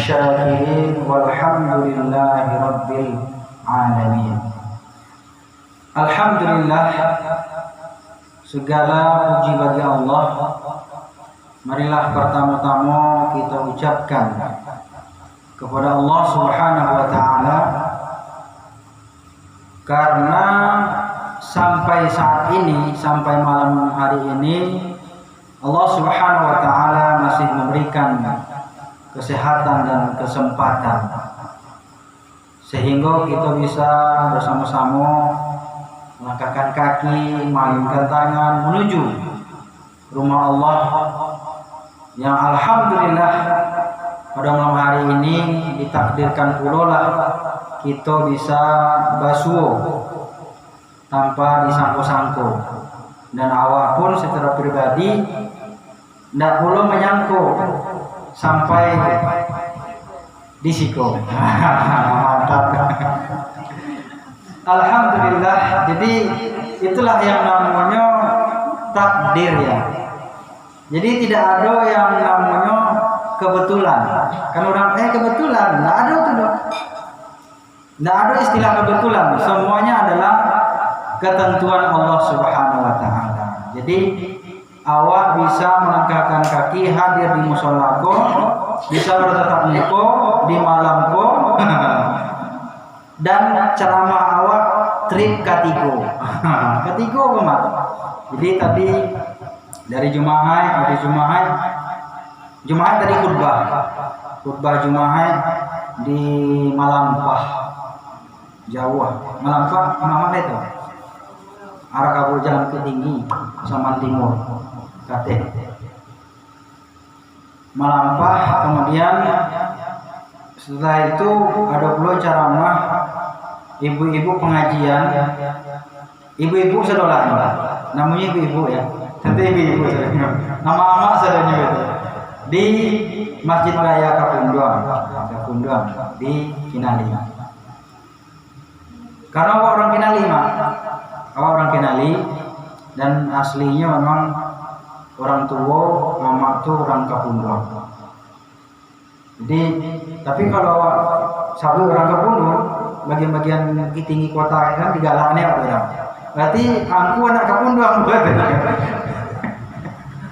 الشاكرين والحمد لله رب العالمين. Alhamdulillah, segala puji bagi Allah. Marilah pertama-tama kita ucapkan kepada Allah Subhanahu wa taala, karena sampai saat ini, sampai malam hari ini, Allah Subhanahu wa taala masih memberikan kesehatan dan kesempatan sehingga kita bisa bersama-sama melangkahkan kaki, mengayunkan tangan menuju rumah Allah yang alhamdulillah pada malam hari ini ditakdirkan pula lah kita bisa basuh tanpa disangko-sangko, dan awak pun secara pribadi tidak perlu menyangko sampai disiko. Mantap. Alhamdulillah. Jadi itulah yang namanya takdir ya. Jadi tidak ada yang namanya kebetulan. Kan orang kebetulan, tidak ada tuh dok. Tidak ada istilah kebetulan. Semuanya adalah ketentuan Allah Subhanahu wa taala. Jadi awak bisa melangkahkan kaki hadir di musholako, bisa bertatap muka di malamko, dan ceramah awak trip katigo. Katigo apa? Jadi tadi dari Jumaat tadi khutbah Jumaat di Malampah, Jawa. Malampah mana itu? Arah kabur jalan ke tinggi, Saman Timur, Kate. Malampah, kemudian setelah itu ada pula ceramah ibu-ibu pengajian, ibu-ibu sedolah, namanya ibu-ibu ya, tentu ibu-ibu, nama-nama sadanya itu di Masjid Raya Kapunduang di Kinali. Karena orang Kinali dan aslinya memang orang tua mama tuh orang Kapunduang. Jadi tapi kalau sabu orang Kapunduang bagian-bagian tinggi kota kan digalaknya orang. Berarti aku anak Kapunduang buat.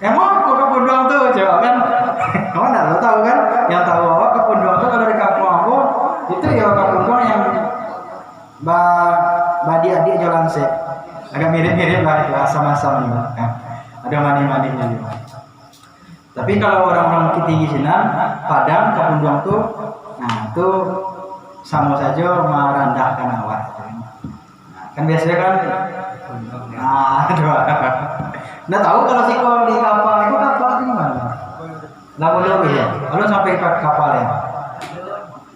Emang aku Kapunduang tuh coba kan? Kamu enggak tahu kan? Yang tahu apa Kapunduang tuh kalau di kampung aku itu ya Kapunduang yang adik jalan se, agak mirip-mirip lah itu asam-asam ini, ada mani-maninya gitu. Tapi kalau orang-orang tinggi sini, Padang, Kapunduang tuh, nah itu sama saja merendahkan awak. Nah, kan biasanya kan, nggak tahu kalau sih kalau di kapal itu gimana? Lalu ya, lalu sampai kapal ya.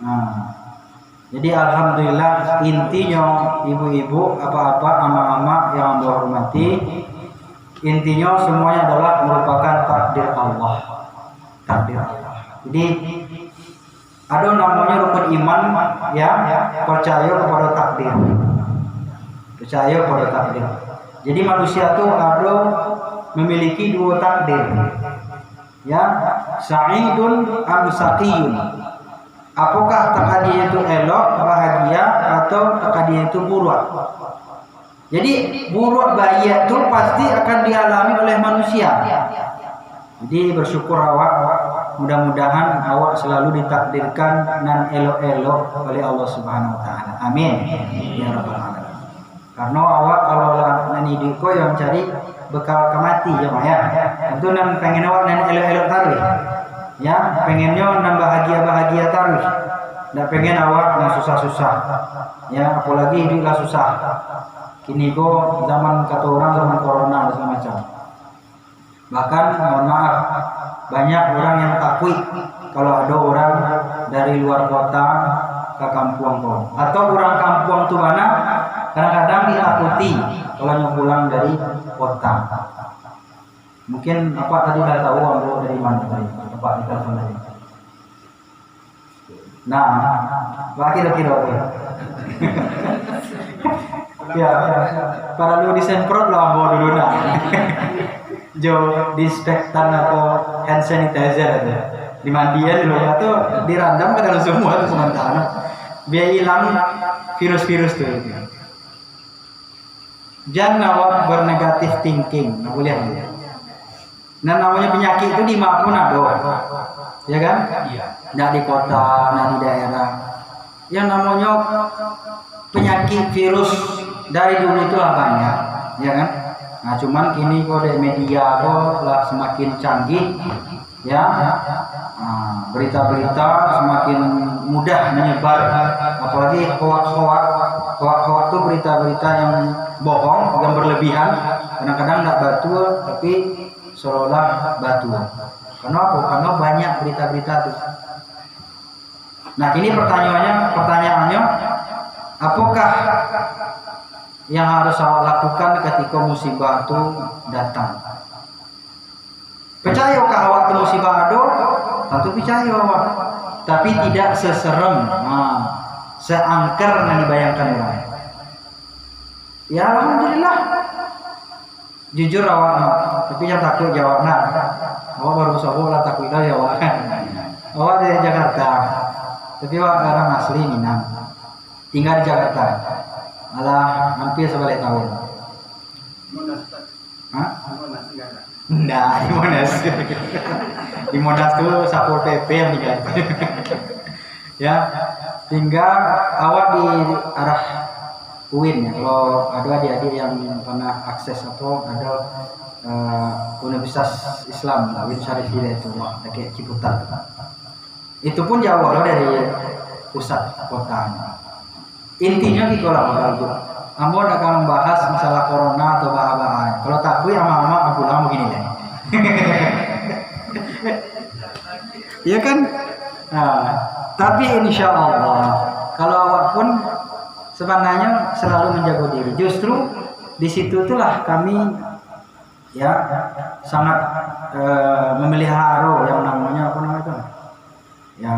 Nah. Jadi alhamdulillah, intinya ibu-ibu, apa-apa, ama-ama yang Allah hormati, intinya semuanya adalah merupakan takdir Allah. Takdir Allah. Jadi ada namanya rukun iman ya, percaya kepada takdir. Percaya kepada takdir. Jadi manusia tuh ada memiliki dua takdir. Ya, sa'idun am saqiyun. Apakah takdir itu elok, bahagia, atau takdir itu buruk? Jadi buruk bahaya itu pasti akan dialami oleh manusia. Jadi bersyukur awak, mudah-mudahan awak selalu ditakdirkan dan elok-elok oleh Allah Subhanahu wa taala. Amin. Ya rabbal alamin. Karena awak kalau nani diko yang cari bekal kemati ya. Itu nan pengen awak nan elok-elok taruh. Ya, pengennya nambah bahagia taruh. Nggak pengen awak yang susah-susah. Ya, apalagi hiduplah susah. Kini zaman kata orang zaman corona dan segala macam. Bahkan mohon maaf, banyak orang yang takut kalau ada orang dari luar kota ke kampung atau orang kampung tuh mana kadang-kadang ditakuti kalau pulang dari kota. Mungkin apa tadi udah tahu ambil dari mana tadi? Apa di telepon tadi? Nah, kira-kira. Ya, para lu disemprot lah ambil dulu nah. Jo disinfektan atau hand sanitizer aja. dimandiin dulu ya tuh dirandam ke dalam semua tuh sementara biar hilang virus-virus tuh. Jangan awak bernegatif thinking, nggak boleh ya. Nah namanya penyakit itu di mana pun ada, ya kan? Nggak di kota, nggak di daerah. Yang namanya penyakit virus dari dulu itu lah banyak, ya kan? Nah cuman kini kok dari media kok lah semakin canggih, ya. Nah, berita-berita semakin mudah menyebar, apalagi hoax itu berita-berita yang bohong, yang berlebihan, kadang-kadang nggak betul, tapi seolah betul. Kenapa? Karena banyak berita-berita itu. Nah ini pertanyaannya, apakah yang harus awak lakukan ketika musibah itu datang? Percayakah awak itu musibah ada? Tentu percaya awak. Tapi tidak seserem, seangker yang dibayangkan orang. Ya alhamdulillah. Jujur awak, tapi yang takut jawabnya. Awak baru sobo lah takut kali awak. Awak dari Jakarta, tapi awak orang asli Minang. Tinggal di Jakarta. Malah hampir 11 tahun. Hah? Nggak, di Monas. Di Monas tuh Satpol PP yang diganti. Ya, tinggal awak di arah UIN ya. Kalau ada adik-adik yang pernah akses atau ada Universitas Islam, UIN Syarif Hidayat itu, kayak Ciputat. Itu pun jauh loh dari pusat kota. Intinya di kolam itu, ambo akan membahas masalah corona atau bahaya. Kalau takut ama-ama aku lama begini deh. Iya kan? Nah, tapi insya Allah kalau awak pun sebenarnya selalu menjaga diri. Justru di situ itulah kami ya sangat memelihara yang namanya apa namanya itu? Ya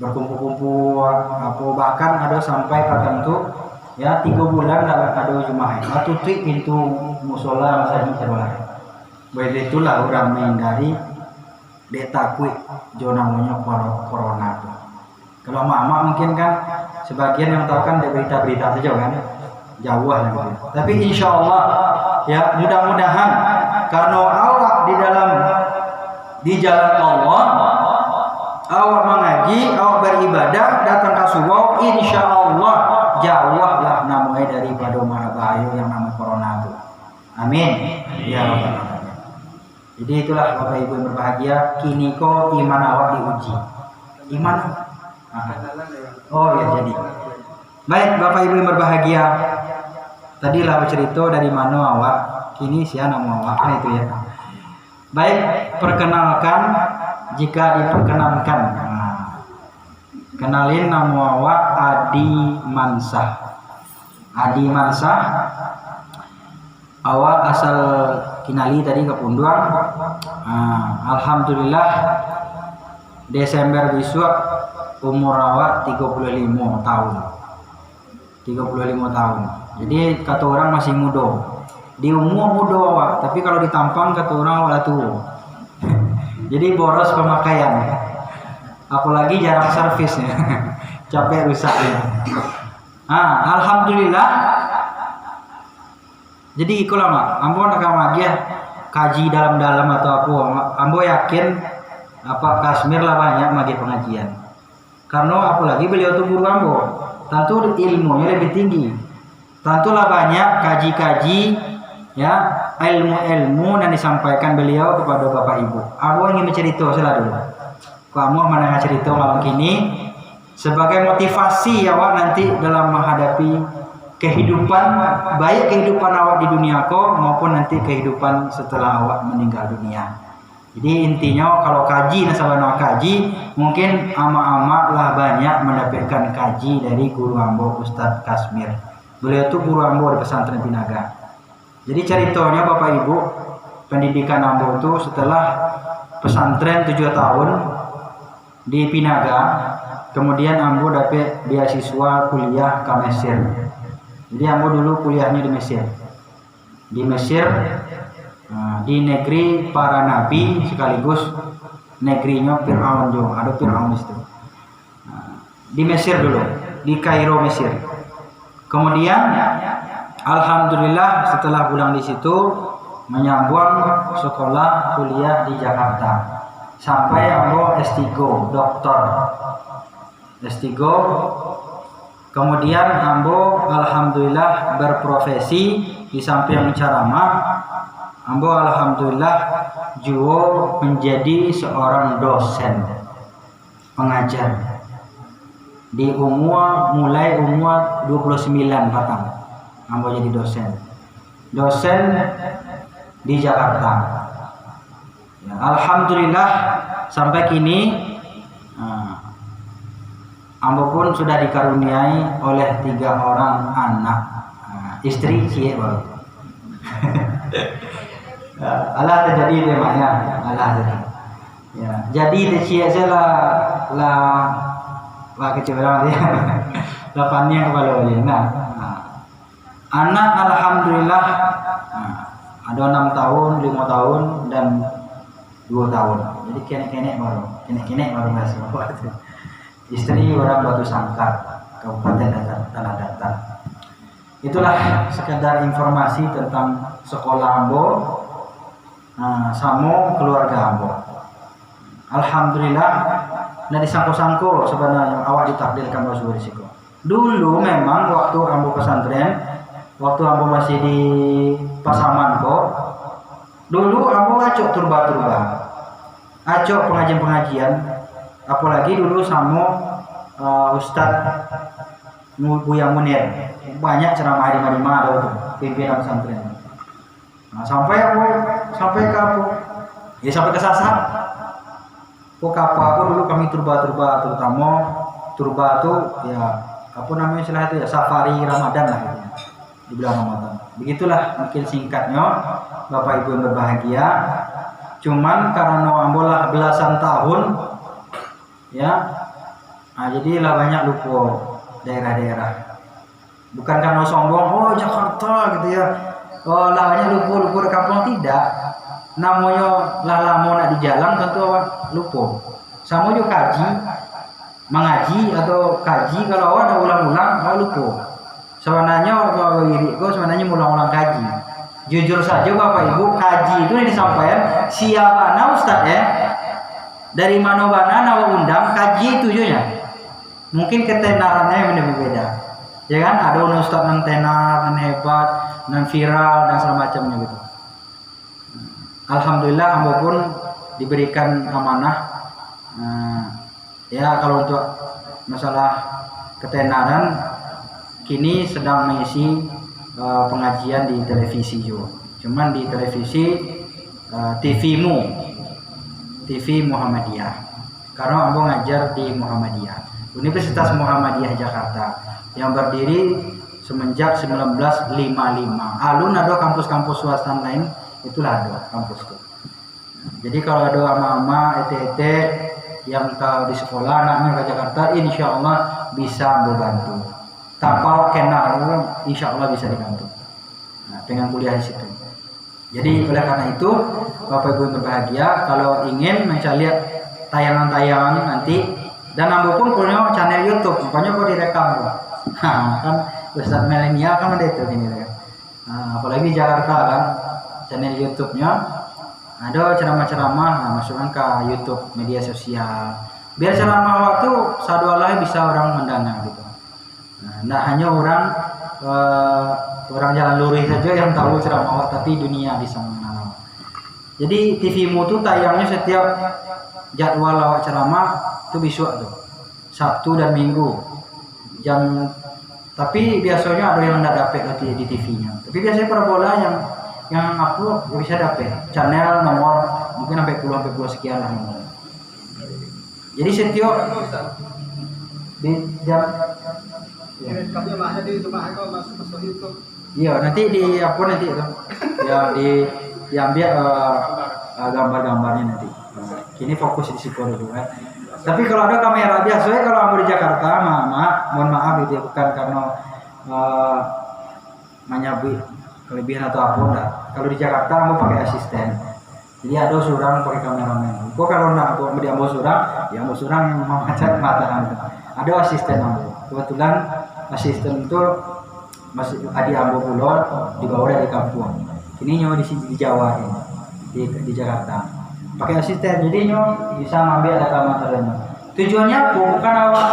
berkumpul-kumpul, apa bahkan ada sampai tertentu ya 3 bulan ada jemaah. Tutup pintu musola misalnya terlalu. Baik itulah orang menghindari dia takut jo namanya corona itu. Kalau mama mungkin kan sebagian yang tahu kan berita-berita saja kan jauh lah gitu. Tapi insya Allah ya mudah-mudahan karena awak di jalan Allah, awak mengaji, awak beribadah, datang ke surau, insya Allah jauhlah namanya daripada bahaya yang namanya corona itu. Amin. Ya Rabbal Alamin. Jadi itulah Bapak Ibu yang berbahagia, kini kok iman awak diuji. Iman. Oh ya jadi. Baik Bapak Ibu yang berbahagia. Tadilah bercerita dari mana awak, kini siapa nama awak itu ya. Baik, perkenalkan jika diperkenankan. Kenalin nama awak Adi Mansah. Adi Mansah. Awak asal Kinali tadi ke Punduang. Alhamdulillah Desember besok umur awak 35 tahun. 35 tahun. Jadi kata orang masih muda. Di umur muda awak, tapi kalau ditampang kata orang awak tua. Jadi boros pemakaian. Apalagi jarang servisnya. Capek rusaknya. Alhamdulillah. Jadi ikulah mak, ambo nak lagi ya kaji dalam-dalam atau apa, ambo yakin apa Kashmir lah banyak magi pengajian. Karena apalagi beliau tuh guru ambo, tentu ilmunya lebih tinggi. Tentulah banyak kaji-kaji ya ilmu-ilmu yang disampaikan beliau kepada bapak ibu. Ambo ingin bercerita dulu. Kamu mana cerita malam kini sebagai motivasi awak nanti dalam menghadapi kehidupan, baik kehidupan awak di dunia ko maupun nanti kehidupan setelah awak meninggal dunia. Jadi intinya kalau kaji nasabana kaji mungkin ama-ama lah banyak mendapatkan kaji dari guru ambo Ustadz Kashmir. Beliau itu guru ambo di pesantren Pinaga. Jadi ceritanya Bapak Ibu, pendidikan ambo itu setelah pesantren 7 tahun di Pinaga, kemudian ambo dapat beasiswa kuliah ke Mesir. Jadi ambo dulu kuliahnya di Mesir. Di Mesir, di negeri para nabi sekaligus negerinya Fir'aun juga, ada Fir'aun itu. Di Mesir dulu, di Kairo Mesir. Kemudian alhamdulillah setelah pulang di situ menyambung sekolah kuliah di Jakarta sampai ambo S3 doktor S3. Kemudian ambo alhamdulillah berprofesi di samping ceramah, ambo alhamdulillah juga menjadi seorang dosen pengajar di mulai umur 29 batang. Ambo jadi dosen di Jakarta. Ya, alhamdulillah sampai kini ambo pun sudah dikaruniai oleh 3 orang anak, istri cie baru. Allah terjadi temanya, Allah terjadi. Ya, jadi cie saya lah kecewa dia. Lapannya kepala dia. Nah, anak alhamdulillah ada 6 tahun, 5 tahun dan 2 tahun. Jadi kenek baru masih. Istri orang Batu Sangkar, Kabupaten Tanah Datar. Itulah sekedar informasi tentang sekolah ambo, sama keluarga ambo. Alhamdulillah, nggak disangko-sangko sebenarnya awak ditakdirkan masuk risiko. Dulu memang waktu ambo pesantren, waktu ambo masih di Pasaman kok, dulu ambo acok turba-turba, acok pengajian-pengajian. Apalagi dulu sama Ustadz Buya Munir, banyak ceramah di mana-mana ada tuh pimpinan pesantren. Nah, sampai ke aku, ya sampai ke Sasak. Kok aku dulu kami turba terutama turba tuh ya apa namanya istilah itu ya safari Ramadan lah gitu, di bulan Ramadan. Begitulah mungkin singkatnya Bapak Ibu yang berbahagia. Cuman karena ambolah belasan tahun ya, jadi lah banyak lupa daerah-daerah. Bukan karena sombong, oh Jakarta gitu ya, oh lah banyak lupa kampung, tidak. Namanya lah lama nak di jalan tentu awak lupa. Sama juga mengaji atau kaji, kalau awak ada ulang-ulang awak lupa. Sebenarnya kalau diri kau sebenarnya ulang-ulang kaji. Jujur saja Bapak Ibu, kaji itu disampaikan siapa Ustaz ya. Dari mana nawa undang kaji tujuannya mungkin ketenarannya yang berbeda ya kan, ada ustaz yang tenar dan hebat dan viral dan segala macamnya gitu. Alhamdulillah ambo pun diberikan amanah ya kalau untuk masalah ketenaran kini sedang mengisi pengajian di televisi juga, cuman di televisi TV Muhammadiyah, karena ambo ngajar di Muhammadiyah, Universitas Muhammadiyah Jakarta yang berdiri semenjak 1955. Alun ada kampus-kampus swasta lain, itulah ada kampus itu. Jadi kalau ada ama-ama ete-ete yang di sekolah anaknya ke Jakarta, insya Allah bisa membantu. Tanpa kenal, insya Allah bisa dibantu. Nah, dengan kuliah di situ. Jadi oleh karena itu Bapak Ibu yang berbahagia, kalau ingin mencari tayangan-tayangan nanti, dan ambo pun punya channel YouTube, makanya kok direkam kan Ustadz milenial kan ada itu gini kan. Apalagi Jakarta kan, channel YouTube-nya ada ceramah-ceramah, masukkan ke YouTube media sosial. Biar ceramah waktu saduallah bisa orang mendengar gitu. Nah, hanya orang jalan lurus saja yang tahu ceramah, tapi dunia bisa mengenal. Jadi TV-mu tuh tayangnya setiap jadwal awak ceramah itu besok tuh, Sabtu dan Minggu jam. Tapi biasanya ada yang tidak dapat di TV-nya. Tapi biasanya para bola yang upload bisa dapat channel nomor mungkin sampai puluh sekian lah. Jadi setiap di jam iya nanti di upload nanti itu ya diambil gambar-gambarnya nanti. Kini fokus di situ dulu kan. Tapi kalau ada kamera biasanya kalau kamu di Jakarta, mohon maaf itu bukan karena menyabi kelebihan atau apa enggak. Kalau di Jakarta kamu pakai asisten. Jadi ada surang pakai kameramen. Kok kalau nak aku dia ambil surang, dia ambil surang yang memanjat mata itu. Ada asisten ambil. Kebetulan asisten itu masih adi ambil pulau dibawa dari kampung. Ini nyawa di Jawa ini, di Jakarta. Pakai asisten, jadi nyawa bisa ngambil data materialnya. Tujuannya apa? Bukan awak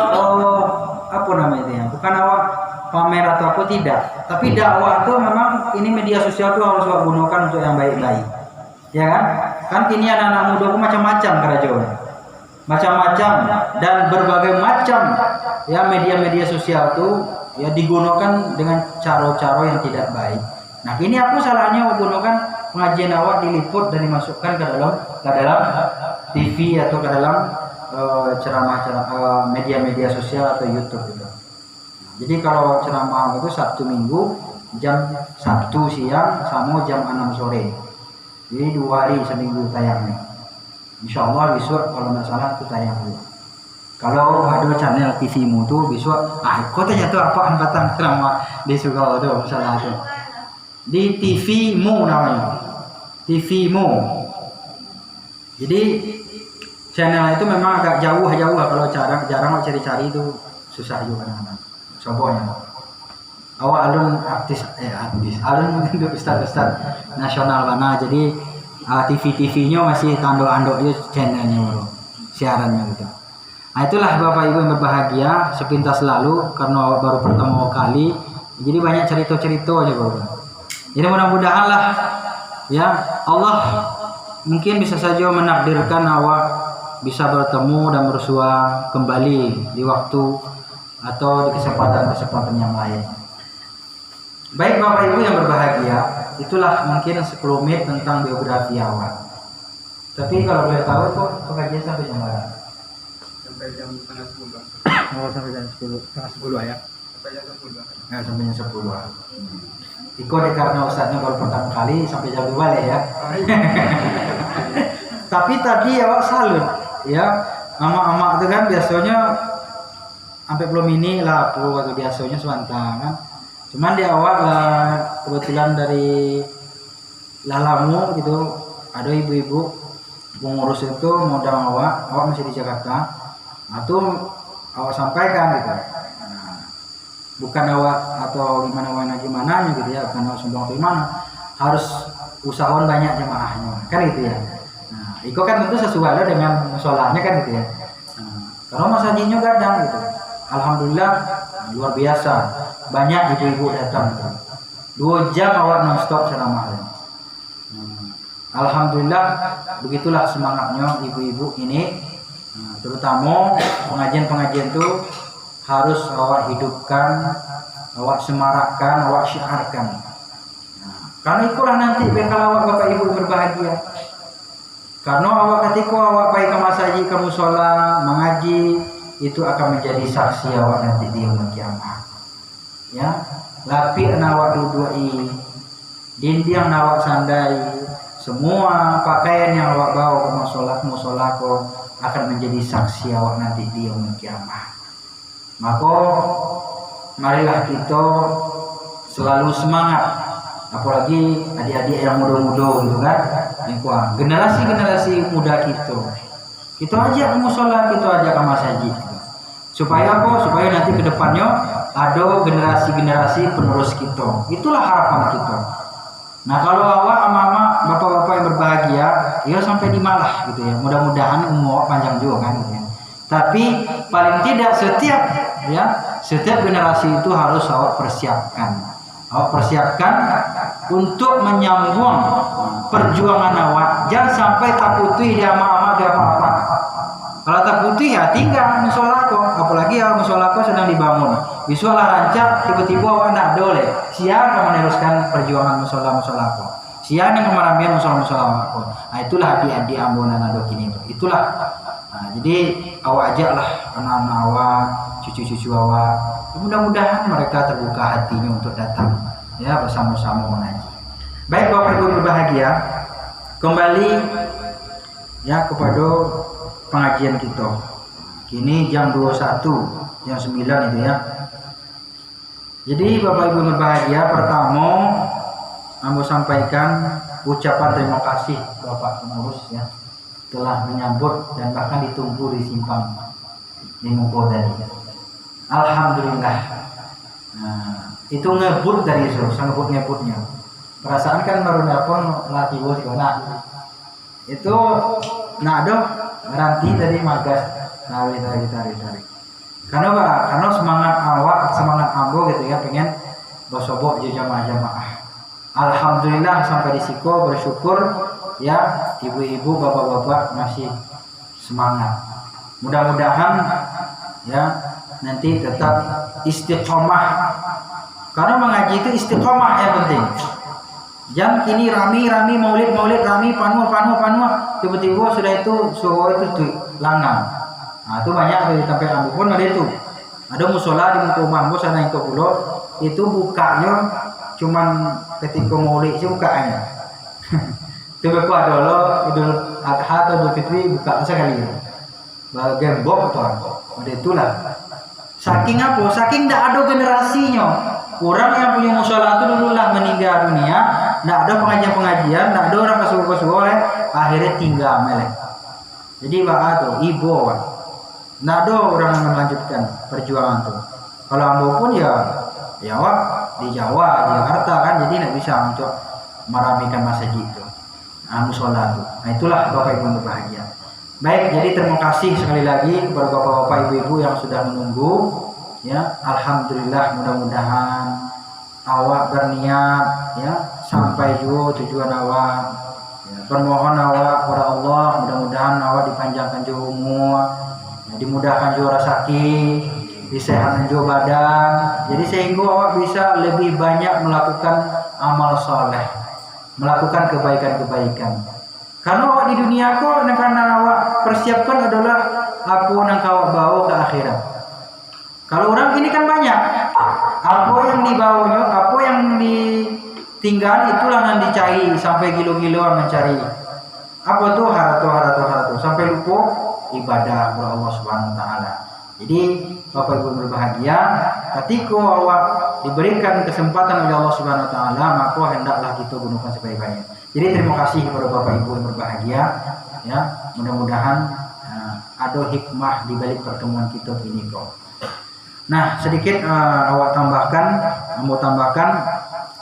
apa namanya itu ya? Bukan awak pamer atau apa tidak. Tapi dakwah itu memang ini media sosial itu harus awak gunakan untuk yang baik-baik. Ya kan? Kan ini anak-anak muda itu macam-macam kerajaan. Macam-macam dan berbagai macam ya media-media sosial itu ya digunakan dengan cara-cara yang tidak baik. Nah, ini aku salahnya menggunakan pengajian awak diliput dan dimasukkan ke dalam TV atau ke dalam ceramah-ceramah media-media sosial atau YouTube gitu. Jadi kalau ceramah itu Sabtu Minggu jam 1 siang sama jam 6 sore. Jadi 2 hari seminggu tayangnya. Insya Allah besok kalau nggak salah itu tayang dulu. Kalau ada channel TV-mu tuh besok, kau tanya tuh apa angkatan ceramah di Sugao tuh misalnya tuh. Di TV-mu namanya. TV-mu. Jadi channel itu memang agak jauh kalau jarang mau cari-cari itu susah juga kadang-kadang. Cobonya. Awak alun artis, alun untuk ustad-ustad nasional mana. Jadi TV-TV-nya masih tanduk-anduk dia channelnya bro, siarannya gitu. Nah itulah Bapak Ibu yang berbahagia sepintas lalu karena awak baru pertama kali. Jadi banyak cerita-cerita aja bro. Jadi mudah-mudahan lah ya Allah mungkin bisa saja menakdirkan awak bisa bertemu dan bersua kembali di waktu atau di kesempatan-kesempatan yang lain. Baik Bapak Ibu yang berbahagia, itulah mungkin sekelumit tentang biografi awak. Tapi kalau boleh tahu kok pengajian sampai jam berapa? Sampai jam setengah 10. Oh sampai jam 10, setengah 10 ya? Sampai jam 10. Nah, sampai jam 10. Iko deh karena ustadznya baru pertama kali sampai jam 2 ya. Tapi tadi awak salut ya, ama-ama itu kan biasanya sampai belum ini lah aku atau biasanya swanta kan. Cuman di awal kebetulan dari lalamu gitu ada ibu-ibu pengurus itu modal awak masih di Jakarta, atau awak sampaikan gitu. Nah, bukan awak atau gimana gitu ya, bukan awak sumbang atau gimana, harus usahawan banyak jemaahnya kan gitu ya. Nah, itu kan tentu sesuai dengan musolahnya kan gitu ya. Nah, karena mas hajinya kadang gitu, alhamdulillah luar biasa. Banyak ibu-ibu datang. 2 jam awak non-stop ceramah. Alhamdulillah begitulah semangatnya ibu-ibu ini. Terutama pengajian-pengajian itu harus awak hidupkan, awak semarakkan, awak syiarkan. Karena itulah nanti bekal awak Bapak Ibu berbahagia. Karena awak ketika awak pergi ke masjid, ke musola, mengaji, itu akan menjadi saksi awak nanti di yaumul kiamat. Ya, lapi nawak dudui, dinding nawak sandai, semua pakaian yang awak bawa ke musolako akan menjadi saksi awak nanti di yaumul kiamat. Maka marilah kita selalu semangat, apalagi adik-adik yang muda-muda gitu kan, generasi muda kita ajak ke musola, kita ajak ke masjid. Supaya apa? Supaya nanti ke depannya ada generasi-generasi penerus kita. Itulah harapan kita. Nah kalau awak ama-ama bapak-bapak yang berbahagia, ya sampai di malah gitu ya. Mudah-mudahan umur panjang juga kan gitu ya. Tapi paling tidak setiap generasi itu harus awak persiapkan. Awak persiapkan untuk menyambung perjuangan awak. Jangan sampai tak putih dia ama-ama dia apa-apa. Kalau tak putih ya tinggal musolako, apalagi ya musolako sedang dibangun. Visual rancak tiba-tiba awak nak dole. Siapa meneruskan perjuangan musolako? Siapa yang kemaramian musolako? Nah itulah adik-adik ambonan adok ini. Itulah. Nah, jadi awak ajaklah anak-anak awak, cucu-cucu awak. Mudah-mudahan mereka terbuka hatinya untuk datang ya bersama-sama mengaji. Baik Bapak Ibu berbahagia, kembali ya kepada pengajian kita. Kini jam 21, jam 9 itu ya. Jadi Bapak Ibu berbahagia, pertama ambo sampaikan ucapan terima kasih Bapak pengurus ya telah menyambut dan bahkan ditunggu di simpang di Muko tadi. Alhamdulillah. Nah, itu ngebut dari itu, ngebutnya. Perasaan kan baru nelpon latih bos nah. Itu nah dong nanti tadi magas tarik. Karena apa? Karena semangat ambo gitu ya pengen bosobok jamaah. Alhamdulillah sampai di siko bersyukur ya ibu-ibu bapak-bapak masih semangat. Mudah-mudahan ya nanti tetap istiqomah. Karena mengaji itu istiqomah yang penting. Jam kini rami maulid rami panuh tiba-tiba sudah itu suhu itu tuh langang. Nah itu banyak dari tampil ambu pun ada itu. Ada musola di muka mambo sana yang ke pulau itu bukanya cuman ketika maulid sih bukanya. Coba ku ada lo Idul Adha atau Idul Fitri buka sekali. Gembok tuh ada itulah. Saking apa? Saking tidak ada generasinya. Orang yang punya musola itu dulu lah meninggal dunia, tidak ada pengajian, tidak ada orang kasuh akhirnya tinggal melek. Jadi bapak tuh ibu, tidak ada orang yang melanjutkan perjuangan tuh. Kalau ambo pun ya wak di Jawa, di Jakarta kan, jadi tidak bisa untuk meramikan masjid itu, musola tuh. Nah itulah bapak ibu berbahagia. Baik, jadi terima kasih sekali lagi kepada bapak-bapak ibu-ibu yang sudah menunggu. Ya, alhamdulillah mudah-mudahan awak berniat ya sampai juga tujuan awak. Ya, permohon awak kepada Allah mudah-mudahan awak dipanjangkan juga umur, ya, dimudahkan juga rezeki, disehatkan juga badan. Jadi sehingga awak bisa lebih banyak melakukan amal soleh, melakukan kebaikan-kebaikan. Karena awak di dunia kok karena awak persiapkan adalah apa yang kau bawa ke akhirat. Kalau orang ini kan banyak, apa yang dibawanya, apa yang ditinggal itulah yang dicari sampai gilo-giloan mencari. Apa tuh haratu sampai lupa ibadah kepada Allah Subhanahu Wa Taala. Jadi bapak ibu berbahagia, ketika awak diberikan kesempatan oleh Allah Subhanahu Wa Taala, maka hendaklah kita gunakan sebaik-baiknya. Jadi terima kasih kepada bapak ibu yang berbahagia, ya mudah-mudahan ada hikmah di balik pertemuan kita ini kok. Nah sedikit awak mau tambahkan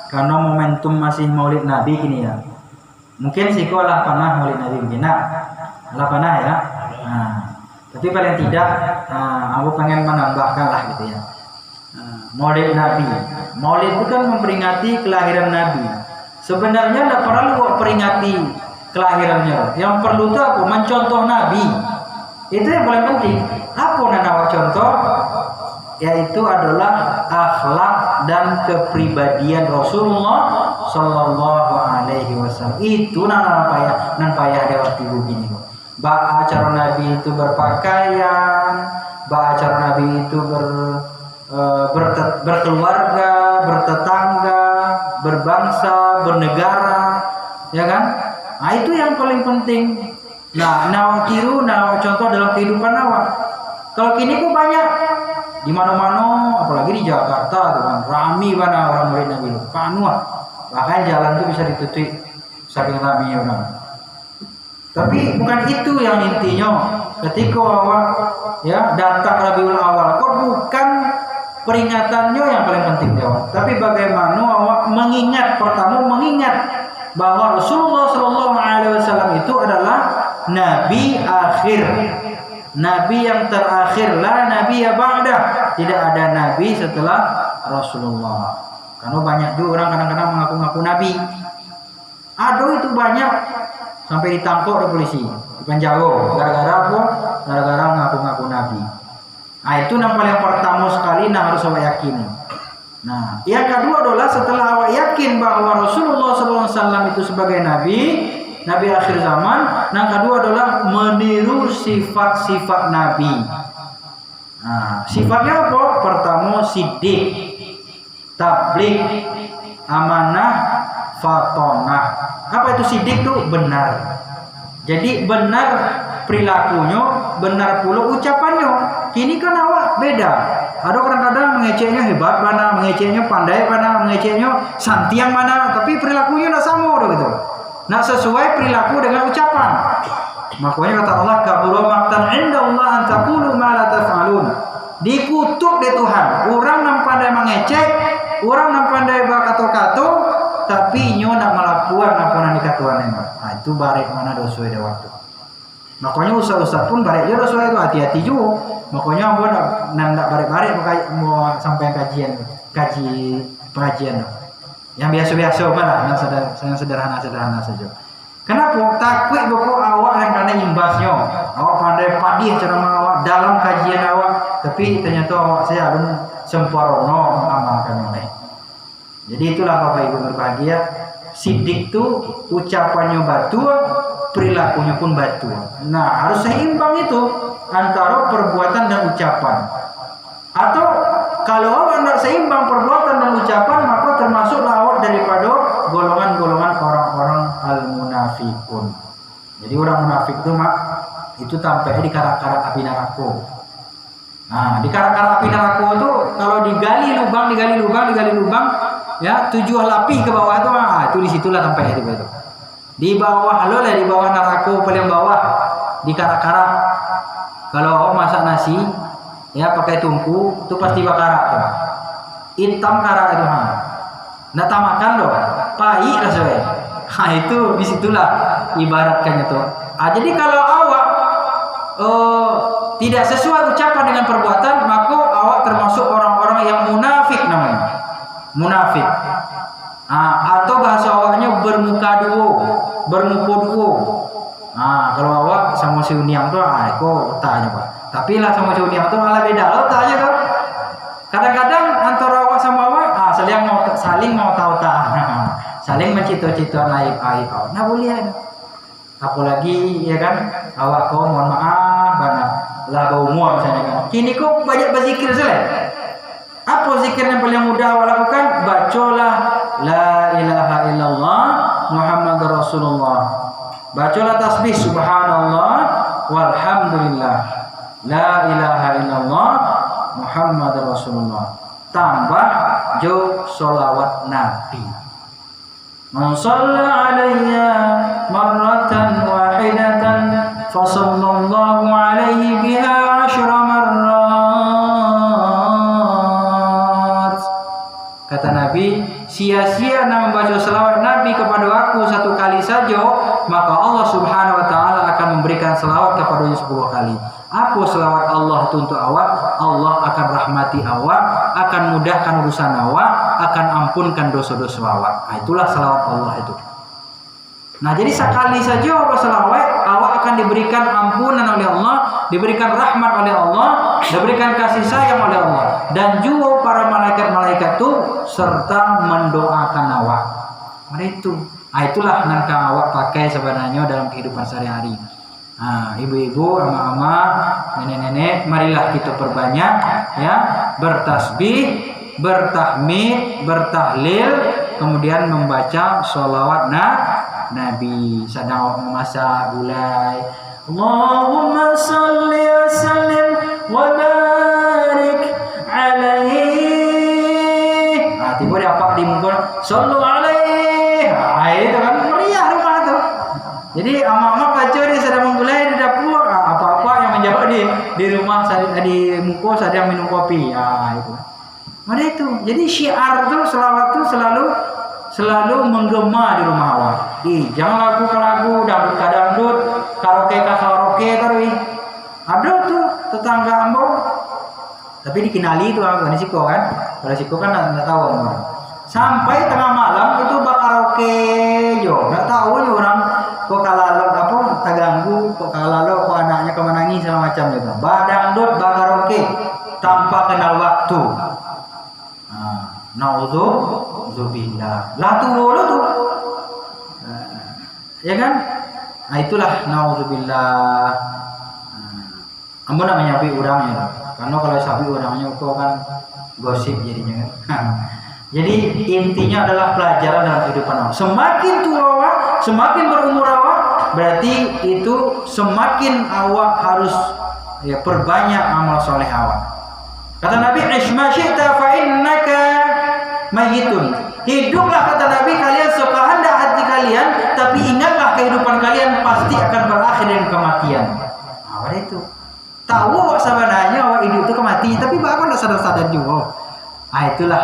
karena momentum masih Maulid Nabi gini ya. Mungkin siko lah panah Maulid Nabi begini, lah panah ya. Nah, tapi paling tidak aku pengen menambahkan lah gitu ya. Maulid Nabi, Maulid itu kan memperingati kelahiran Nabi. Sebenarnya tidak perlu peringati kelahirannya. Yang perlu itu apa? Mencontoh Nabi. Itu yang paling penting. Apa yang contoh? Yaitu adalah akhlak dan kepribadian Rasulullah Sallallahu Alaihi Wasallam. Itu nan payah ada waktu begini. Bah acara Nabi itu berpakaian, bah acara Nabi itu berkeluarga, bertetangga, berbangsa, bernegara, ya kan? Nah itu yang paling penting. Nah, contoh dalam kehidupan awak. Kalau kini kok banyak di mana-mana, apalagi di Jakarta tuh kan rami mana orang murid Nabi itu, bahkan jalan tuh bisa ditutup saking raminya orang. Tapi bukan itu yang intinya. Ketika awak ya datang Rabiul Awal, kok bukan peringatannya yang paling penting jawab. Tapi bagaimana awak mengingat bahwa Rasulullah Shallallahu Alaihi Wasallam itu adalah Nabi akhir. Nabi yang terakhir, la nabi ya ba'da. Tidak ada nabi setelah Rasulullah. Karena banyak juga orang kadang-kadang mengaku-ngaku nabi. Aduh itu banyak sampai ditangkap oleh polisi, dipenjara gara-gara apa? Gara-gara mengaku-ngaku nabi. Nah itu yang pertama sekali harus awak yakini. Nah yang kedua adalah setelah awak yakin bahwa Rasulullah SAW itu sebagai Nabi akhir zaman. Yang kedua adalah meniru sifat-sifat Nabi. Nah, sifatnya apa? Pertama siddiq, tabligh, amanah, fatonah. Apa itu siddiq itu? Benar. Jadi benar perilakunya, benar pula ucapannya. Kini kan awak beda. Ada kadang-kadang mengeceknya hebat mana, mengeceknya pandai mana, mengeceknya santiang mana, tapi perilakunya tidak sama gitu. Nak sesuai perilaku dengan ucapan. Makanya kata Allah, kabura maqtan indallah an taqulu ma la taf'alun. Dikutuk deh Tuhan. Orang yang pandai mengecek, orang yang pandai bakato-kato, tapi nyo nak melakukan apa yang dikatakan. Nah, itu barek mana dosa ada waktu. Makanya usah-usah pun barek je dosa itu, hati-hati juga. Makanya ambo nak barek-barek mau sampai kaji pengajian. Yang biasa-biasa malah, yang sederhana saja. Kenapa? Takut boko awak yang kena imbasnya. Awak pandai padih ceramah awak dalam kajian awak, tapi ternyata awak saya belum sempurna mengamalkan oleh. Jadi itulah Bapak Ibu berbahagia. Sidik itu ucapannya batu, perilakunya pun batu. Nah, harus seimbang itu antara perbuatan dan ucapan. Atau kalau awak tidak seimbang perbuatan dan ucapan, maka termasuklah awak daripada golongan-golongan orang-orang al-munafikun. Jadi orang munafik itu tampaknya di karak-karak api neraka. Nah, di karak-karak api neraka itu kalau digali lubang, ya 7 lapis ke bawah itu, itu disitulah tampaknya itu. Di bawah di bawah neraka paling bawah di karak-karak. Kalau awak masak nasi, ya pakai tungku, itu pasti bakarak tuh. Hitam karak itu, Nak makan loh, pahit rasanya. Itu disitulah ibaratkannya tuh. Jadi kalau awak tidak sesuai ucapan dengan perbuatan, maka awak termasuk orang-orang yang munafik namanya. Munafik. Atau bahasa awaknya bermuka dua. Kalau awak sama si Uniang tuh, kok tanya Pak. Tapi lah sama si Uniang tuh malah beda lo tanya tuh. Kadang-kadang antara awak sama awak saling mau tahu saling mencito-cito aib-aib awak. Nah boleh ada. Apalagi ya kan, awak kau mohon maaf banget lah bau muak misalnya kan. Kini kau banyak berzikir saja. Apa zikir yang paling mudah awak lakukan? Bacalah la ilaha illallah Muhammadur Rasulullah. Bacalah tasbih subhanallah walhamdulillah. La ilaha illallah Muhammadur Rasulullah. Tambah jo sholawat Nabi. Man shalla alayya marratan wahidatan fa sallallahu alaihi biha 10 marrat. Kata Nabi, sia-sia nak membaca selawat Nabi kepada aku 1 kali saja, maka Allah Subhanahu wa taala akan memberikan selawat kepadanya 10 kali. Apa selawat Allah itu untuk awak? Allah akan rahmati awak, akan mudahkan urusan awak, akan ampunkan dosa-dosa awak. Itulah selawat Allah itu. Nah, jadi sekali saja awak selawat, awak akan diberikan ampunan oleh Allah, diberikan rahmat oleh Allah, diberikan kasih sayang oleh Allah, dan juga para malaikat-malaikat itu serta mendoakan awak. Itu. Itulah yang awak pakai sebenarnya dalam kehidupan sehari-hari. Ibu-ibu, ama-ama, nenek-nenek, marilah kita perbanyak ya bertasbih, bertahmid, bertahlil, kemudian membaca sholawat Nabi. Sedang memasak gulai, Allahumma salli wa sallim wa barik alaihi. Tiba dia apa di muka, sallu alaihi. Itu kan meriah rumah tuh. Jadi ama-ama baca dia sedang menggulai di dapur, apa-apa yang menjawab di rumah, di muka sedang minum kopi. Itu. Ada itu. Jadi syiar tuh selawat tuh selalu menggema di rumah awak. Jangan lagu dangdut, karaoke terus. Ada tuh tetangga ambo. Tapi dikenali itu bukan siko kan. Kalau siko kan enggak tahu orang. Sampai tengah malam itu karaoke yo. Enggak tahu nih orang kok kalalo apa terganggu, kok kalalo kok anaknya kemenangi segala macam gitu. Dangdut, karaoke tanpa kenal waktu. Naudzubillah. Lah tuh lo tuh. Ya kan? Itulah naudzubillah. Ambo nak menyapi orangnya. Karena kalau sapi orangnya kok kan gosip jadinya kan. Jadi intinya adalah pelajaran dalam kehidupan awak. Semakin tua awak, semakin berumur awak, berarti itu semakin awak harus perbanyak amal soleh awak. Kata Nabi, "Ishma syi'ta fa innaka mayyitun." Hiduplah kata Nabi kalian sekehendak hati kalian, tapi ingat kok nggak sadar-sadar juga. Itulah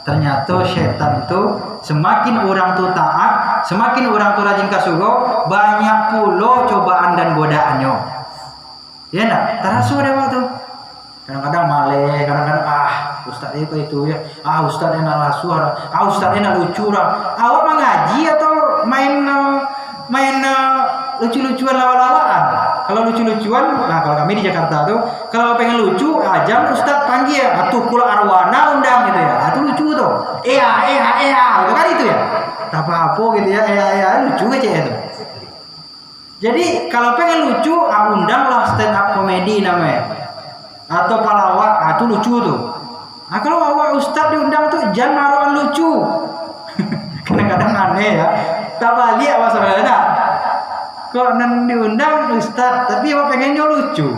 ternyata setan tuh semakin orang tuh taat, semakin orang tuh rajin kasugo, banyak pula cobaan dan godaannya. Ya enggak? Terasa deh waktu. Kadang-kadang maleh, kadang-kadang ustaz itu ya, ustaz enak lasuar, ustaz enak lucu lah. Awak mengaji atau main lucu-lucuan lawa-lawaan? Kalau lucu-lucuan, nah kalau kami di Jakarta tuh, kalau pengen lucu, jam ustaz panggil, atuh kula arwana undang gitu ya, itu lucu tuh, gitu kan itu ya, apa gitu ya, lucu aja itu. Jadi kalau pengen lucu, undang lah stand up comedy namanya, atau palawak, itu lucu tuh. Nah kalau awak ustaz diundang tuh jangan naruhan lucu. Kadang-kadang aneh ya. Tak balik apa saudara. Kok diundang ustaz tapi awak pengennya lucu.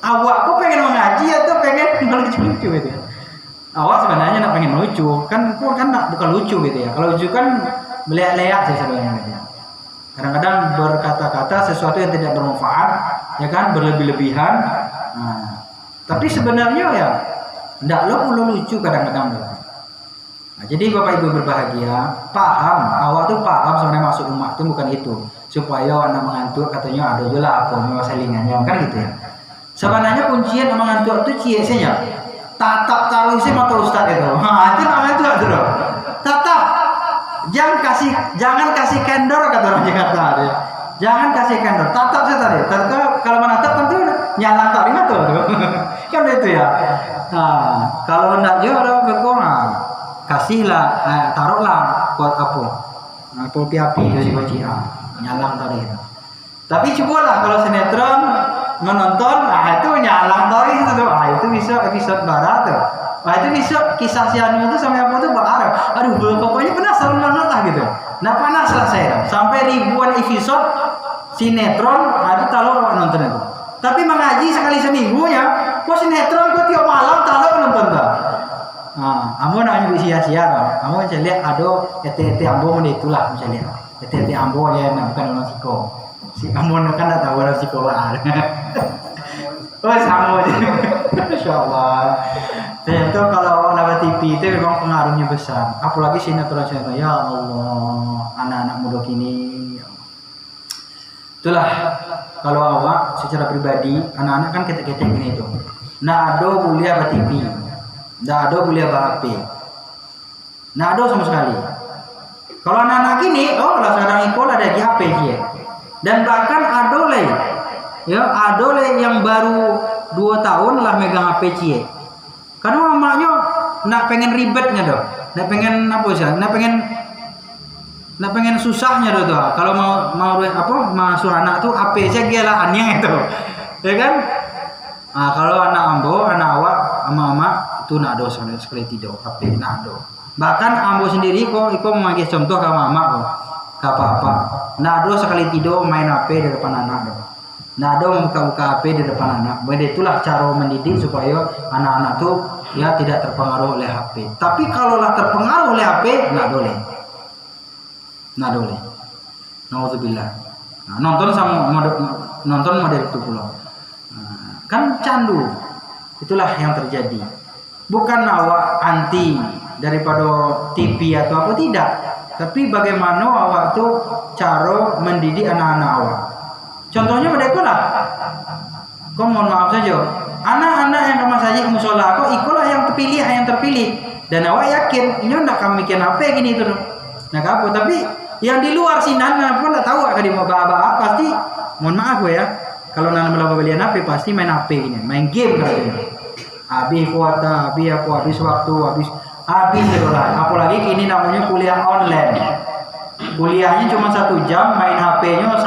Awak kok pengen mengaji atau pengen lucu-lucu gitu ya. Awak sebenarnya nak pengen lucu. Kan bukan lucu gitu ya. Kalau lucu kan melihat-lihat sih sebenarnya gitu ya. Kadang-kadang berkata-kata sesuatu yang tidak bermanfaat, ya kan, berlebih-lebihan. Nah, tapi sebenarnya ya ndak lo perlu lucu kadang-kadang. Nah, jadi Bapak Ibu berbahagia, paham, awak tuh paham sebenarnya masuk rumah itu bukan itu. Supaya anak mengantuk katanya ada juga apa selingannya kan gitu ya. Sebenarnya kuncian mengantuk itu ciesnya. Tatap taruh isi mata ustaz itu. Itu namanya itu loh. Tatap. Jangan kasih kendor kata orang Jakarta ya. Jangan kasih kendor. Tatap saya tadi. Tatap kalau menatap kan tuh nyalang taring tuh. Kan itu ya. Nah, kalau enggak juga berkurang, kasihlah, taruhlah kuat apa, api dari kocia, nyalang tadi. Tapi cobalah kalau sinetron menonton, itu nyalang tadi itu, itu bisa episode barat tuh. Itu bisa kisah si Anu itu sampai apa tuh barat. Aduh, pokoknya penasaran banget lah gitu. Nah panas lah saya, sampai ribuan episode sinetron, itu kalau nonton itu. Tapi mengaji sekali seminggunya, kok sinetron kok tiap malam tahu nonton tak? Nah, kamu nak sia-sia tak? Kamu bisa lihat ada ET Ambo itulah bisa lihat. ET Ambo ya, bukan orang Siko. Si kamu kan tak tahu orang Siko lah. Oh sama aja. Insya Allah. Ternyata kalau lewat TV itu memang pengaruhnya besar. Apalagi sinetron. Ya Allah, anak-anak muda kini. Itulah kalau awak secara pribadi anak-anak kan ketek-ketek gini itu. Nah ada boleh apa TV, nah ada boleh apa HP, nah ada sama sekali. Kalau anak-anak ini, lah sekarang ikut ada di HP dia. Dan bahkan ada yang baru 2 tahun lah megang HP cie. Karena mamanya nak pengen ribetnya doh, nak pengen apa sih, nak pengen susahnya tuh. Kalau mau masuk anak tuh HP aja gila aneh itu. Ya kan? Nah, kalau anak ambo, anak awak sama mama itu nak ada sekali tidak HP nak ada. Bahkan ambo sendiri kok memakai contoh ke mama kok. Gak apa-apa. Nak ada sekali tidak main HP di depan anak doh. Nak ada buka-buka HP di depan anak. Jadi itulah cara mendidik supaya anak-anak tuh ya tidak terpengaruh oleh HP. Tapi kalau lah terpengaruh oleh HP, nak boleh. Nah boleh. Nauzubillah. Nah, nonton model itu pula. Nah, kan candu. Itulah yang terjadi. Bukan awak anti daripada TV atau apa tidak. Tapi bagaimana awak tuh cara mendidik anak-anak awak. Contohnya mereka lah. Kau mohon maaf saja. Anak-anak yang kamu saja ke musola, kau ikutlah yang terpilih. Dan awak yakin ini ndak kamu bikin apa gini itu. Nah apa? Tapi yang di luar sini nana pun tak tahu akan di apa pasti mohon maaf ya kalau nana melakukan belian HP pasti main HP ini main game katanya habis kuota habis waktu habis lah apalagi kini namanya kuliah online kuliahnya cuma 1 jam main HP-nya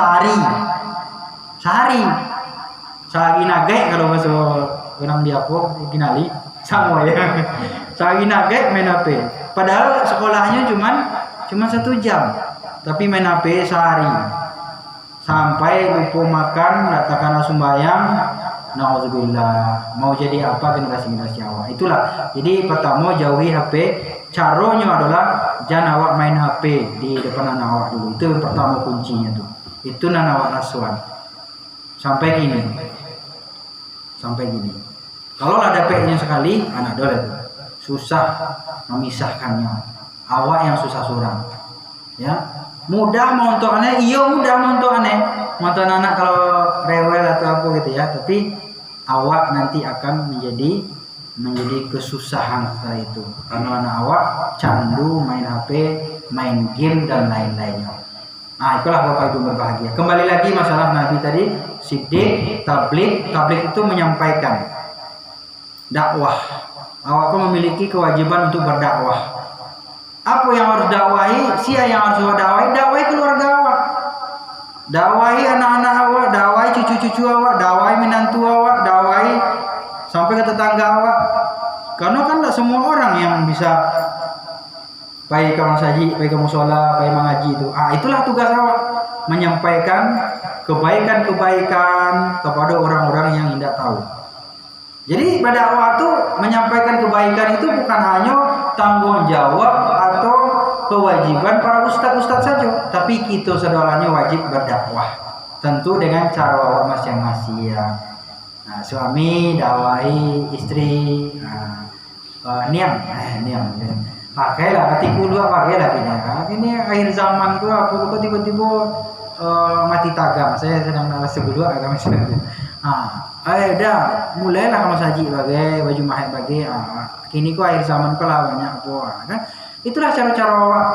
sehari nagai kalau masuk orang diapok kinali sama ya sehari nagai main HP padahal sekolahnya cuma 1 jam tapi main HP sehari sampai lupa makan, katakanlah sembahyang, nauzubillah. Mau jadi apa generasi awak? Itulah. Jadi pertama jauhi HP. Caranya adalah jangan awak main HP di depan anak awak dulu. Itu yang pertama kuncinya tuh. Itu anak awak asuhan. Sampai gini. Kalau ada P-nya sekali, anak dole itu susah memisahkannya. Awak yang susah surang. Ya, mudah mau untuk aneh, iya mudah mau untuk aneh. Mau untuk anak kalau rewel atau apa gitu ya. Tapi awak nanti akan menjadi kesusahan setelah itu. Karena anak awak candu main HP, main game dan lain-lainnya. Nah, itulah Bapak Ibu berbahagia. Kembali lagi masalah Nabi tadi, siddiq, tabligh itu menyampaikan dakwah. Awak pun memiliki kewajiban untuk berdakwah. Apa yang harus dakwahi? Siapa yang harus dakwahi? Dakwahi keluarga awak. Dakwahi anak-anak awak, dakwahi cucu-cucu awak, dakwahi menantu awak, dakwahi sampai ke tetangga awak. Karena kan tidak semua orang yang bisa baik kamu saji, baik kamu sholat, baik mengaji itu. Itulah tugas awak, menyampaikan kebaikan-kebaikan kepada orang-orang yang tidak tahu. Jadi pada waktu menyampaikan kebaikan itu bukan hanya tanggung jawab atau kewajiban para ustadz-ustadz saja, tapi kita semuanya wajib berdakwah. Tentu dengan cara masing-masing ya. Nah, suami dakwahi istri, niam. Pakailah, ketika dua pakailah ini akhir zaman tu aku tiba-tiba mati tagam. Saya sedang dalam sebelum agama Islam. Dah mulailah kamu saji bagai baju mahal bagai kini ku akhir zaman ku lah banyak apa kan. Itulah cara-cara awak.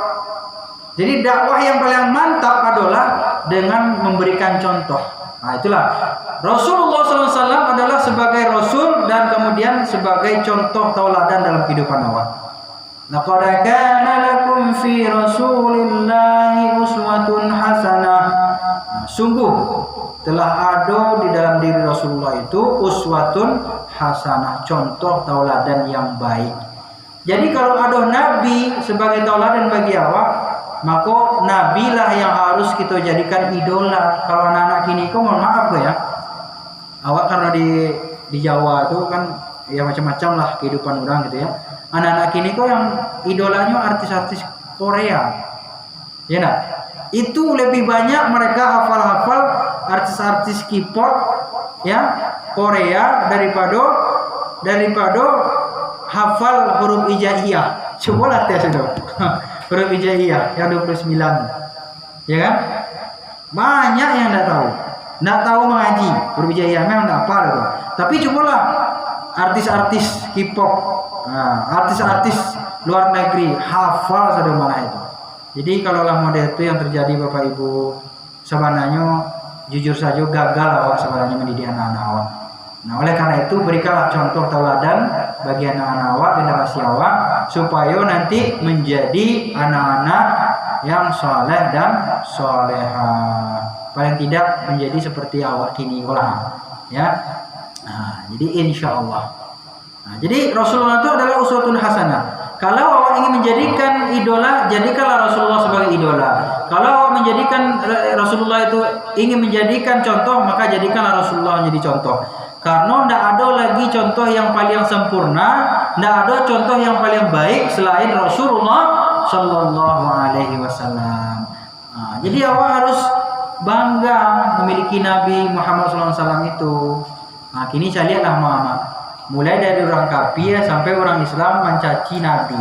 Jadi dakwah yang paling mantap adalah dengan memberikan contoh. Itulah Rasulullah SAW adalah sebagai Rasul dan kemudian sebagai contoh tauladan dalam kehidupan awak. Laqad kana lakum fi Rasulillahi uswatun hasanah. Sungguh telah ada di dalam diri Rasulullah itu uswatun hasanah, contoh tauladan yang baik. Jadi kalau ada nabi sebagai tauladan bagi awak, maka nabilah yang harus kita jadikan idola. Kalau anak-anak kini kok mohon maaf ya. Awak karena di Jawa itu kan ya macam-macam lah kehidupan orang gitu ya. Anak-anak kini kok yang idolanya artis-artis Korea. Ya nah, itu lebih banyak mereka hafal-hafal artis-artis K-pop ya Korea daripada hafal huruf hijaiyah. Coba lah tes itu. Huruf hijaiyah yang 29. Ya kan? Banyak yang enggak tahu mengaji huruf hijaiyah, memang enggak hafal itu. Tapi cobalah artis-artis K-pop, artis-artis luar negeri hafal sudah malah itu. Jadi kalaulah model itu yang terjadi Bapak Ibu, sebenarnya jujur saja gagal awak sebenarnya mendidik anak-anak awak. Nah, oleh karena itu berikanlah contoh tauladan bagi anak-anak awak, generasi awak, supaya nanti menjadi anak-anak yang soleh dan soleha. Paling tidak menjadi seperti awak kini lah, ya. Nah, jadi insya Allah. Nah, jadi Rasulullah itu adalah uswatun hasanah. Kalau awak ingin menjadikan idola, jadikanlah Rasulullah sebagai idola. Kalau awak menjadikan Rasulullah itu ingin menjadikan contoh, maka jadikanlah Rasulullah menjadi contoh. Karena tidak ada lagi contoh yang paling sempurna, tidak ada contoh yang paling baik selain Rasulullah Shallallahu Alaihi Wasallam. Jadi awak harus bangga memiliki Nabi Muhammad SAW itu. Nah, kini saya lihatlah mama. Mulai dari orang kafir sampai orang Islam mencaci Nabi.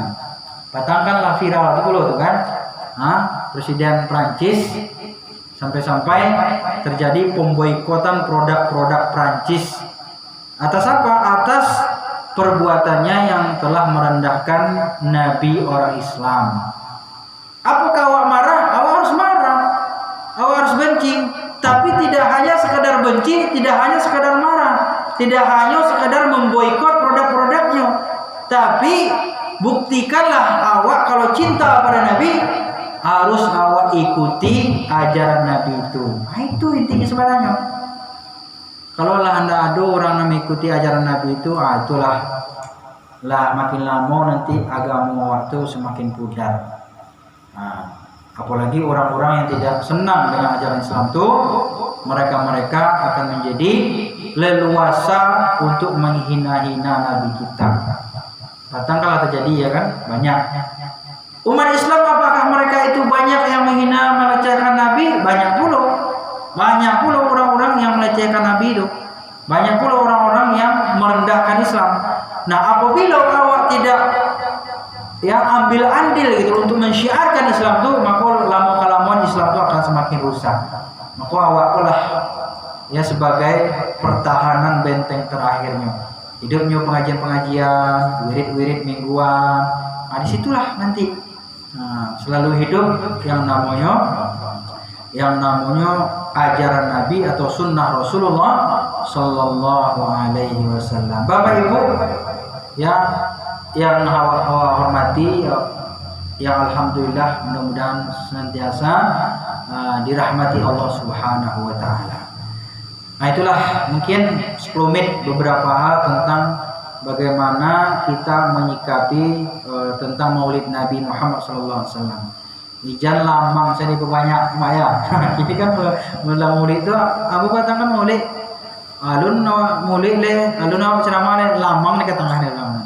Patangkanlah viral itu loh tuh kan. Presiden Prancis sampai-sampai terjadi pemboikotan produk-produk Prancis. Atas apa? Atas perbuatannya yang telah merendahkan Nabi orang Islam. Apakah awak marah? Awak harus marah. Awak harus benci. Tapi tidak hanya sekadar benci, tidak hanya sekadar marah. Tidak hanya sekadar memboikot produk-produknya, tapi buktikanlah awak kalau cinta pada Nabi, harus awak ikuti ajaran Nabi itu. Itu intinya sebenarnya. Kalau lah anda ada orang yang mengikuti ajaran Nabi itu, itulah makin lama nanti agama waktu semakin pudar. Apalagi orang-orang yang tidak senang dengan ajaran Islam itu, mereka akan menjadi leluasa untuk menghina-hina Nabi kita. Datang kalau terjadi ya kan, banyak. Umat Islam apakah mereka itu banyak yang menghina melecehkan Nabi? Banyak pula orang-orang yang melecehkan Nabi itu. Banyak pula orang-orang yang merendahkan Islam. Nah, apabila awak tidak ambil andil gitu untuk mensyiarkan Islam itu, maka lama-kelamaan Islam itu akan semakin rusak. Maka awak lah sebagai pertahanan benteng terakhirnya. Hidupnya pengajian-pengajian, wirid-wirid mingguan. Nah, disitulah nanti selalu hidup yang namanya ajaran Nabi atau sunnah Rasulullah Sallallahu Alaihi Wasallam. Bapak Ibu yang hawa hormati, yang alhamdulillah mudah-mudahan senantiasa dirahmati Allah Subhanahu Wa Taala. Nah, itulah mungkin 10 menit beberapa hal tentang bagaimana kita menyikapi tentang Maulid Nabi Muhammad Sallallahu Alaihi Wasallam. Ijan lamang saya diperbanyak Maya. Ini kan mula Maulid itu Abu katakan Maulid alun Maulid le alun ceramah le lamang ke tengah le lamang.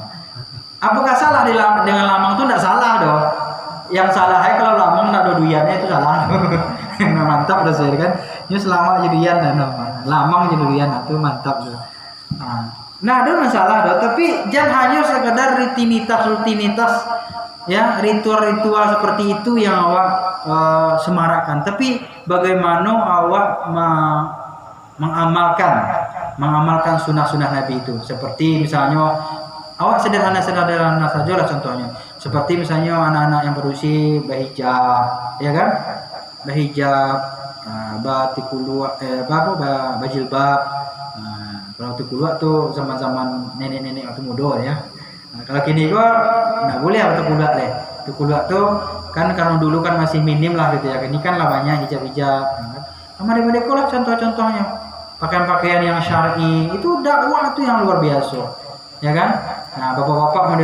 Apakah salah dengan lamang itu? Tidak salah dong. Yang salah kalau lamang nak doduyannya itu salah. Nah, mantap udah saya kan. Ini selama jadian dan lamang jadian itu mantap tuh. Nah, ada masalah dong. Tapi jangan hanya sekedar rutinitas ritual-ritual seperti itu yang awak semarakkan. Tapi bagaimana awak mengamalkan sunnah-sunnah Nabi itu. Seperti misalnya awak sederhana saja lah contohnya. Seperti misalnya anak-anak yang berusia berhijab, ya kan? Berhijab, batikulu, bajilbab. Kalau tikulu tuh zaman-zaman nenek-nenek waktu muda ya. Nah, kalau kini gua nggak boleh atau kulak deh. Kulak tuh kan karena dulu kan masih minim lah gitu ya. Ini kan lah banyak hijab-hijab. Sama daripada kolak contoh-contohnya. Pakaian-pakaian yang syar'i itu dakwah tuh yang luar biasa, ya kan? Nah, bapak-bapak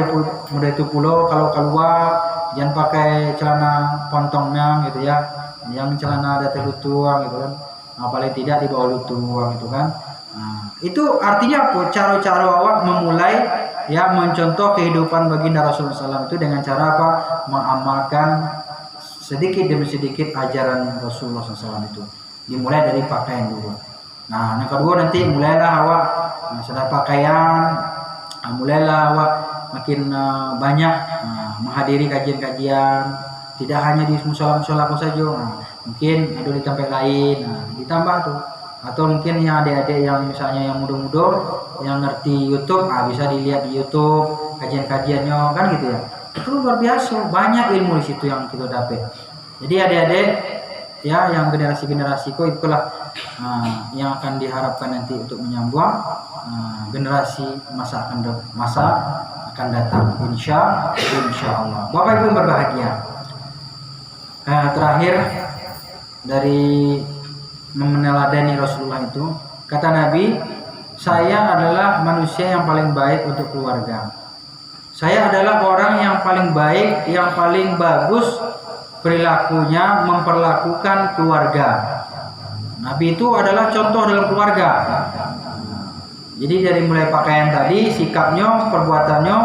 model itu pulau kalau keluar jangan pakai celana pontongnya gitu ya. Yang celana ada terlutuang gitu kan. Nah, paling tidak di bawah lutuang gitu kan. Nah, itu artinya apa? Cara-cara awak memulai mencontoh kehidupan baginda Rasulullah SAW itu dengan cara apa? Mengamalkan sedikit demi sedikit ajaran Rasulullah SAW itu. Dimulai dari pakaian dulu. Nah, yang kedua nanti mulailah awak setelah pakaian, mulailah awak makin banyak menghadiri kajian-kajian, tidak hanya di musola-musola saja. Mungkin ada di tempat lain, ditambah tuh. Atau mungkin yang adik-adik yang misalnya yang muda-muda yang ngerti YouTube, bisa dilihat di YouTube kajian-kajiannya kan gitu ya. Itu luar biasa, banyak ilmu di situ yang kita dapat. Jadi adik-adik yang generasi-generasi itulah yang akan diharapkan nanti untuk menyambung generasi masa akan datang, insya Allah. Bapak Ibu yang berbahagia, terakhir dari meneladani Rasulullah itu, kata Nabi, saya adalah manusia yang paling baik untuk keluarga. Saya adalah orang yang paling baik, yang paling bagus perilakunya memperlakukan keluarga. Nabi itu adalah contoh dalam keluarga. Jadi dari mulai pakaian tadi, sikapnya, perbuatannya,